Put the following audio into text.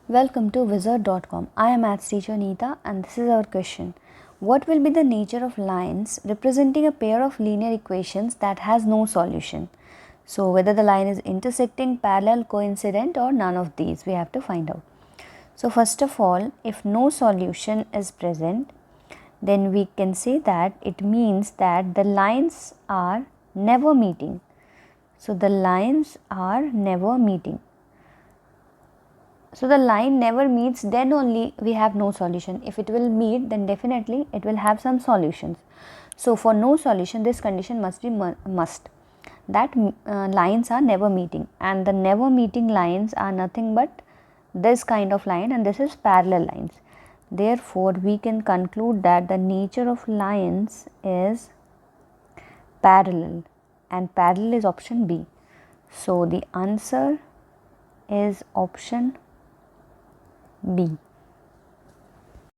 Welcome to Wizard.com. I am Maths teacher Neeta and this is our question. What will be the nature of lines representing a pair of linear equations that has no solution? So whether the line is intersecting, parallel, coincident or none of these, we have to find out. So first of all, if no solution is present, then we can say that it means that the lines are never meeting. So the lines are never meeting. So the line never meets, then only we have no solution. If it will meet, then definitely it will have some solutions. So for no solution, this condition must be must, that lines are never meeting, and the never meeting lines are nothing but this kind of line, and this is parallel lines. Therefore we can conclude that the nature of lines is parallel, and parallel is option B. So the answer is option B.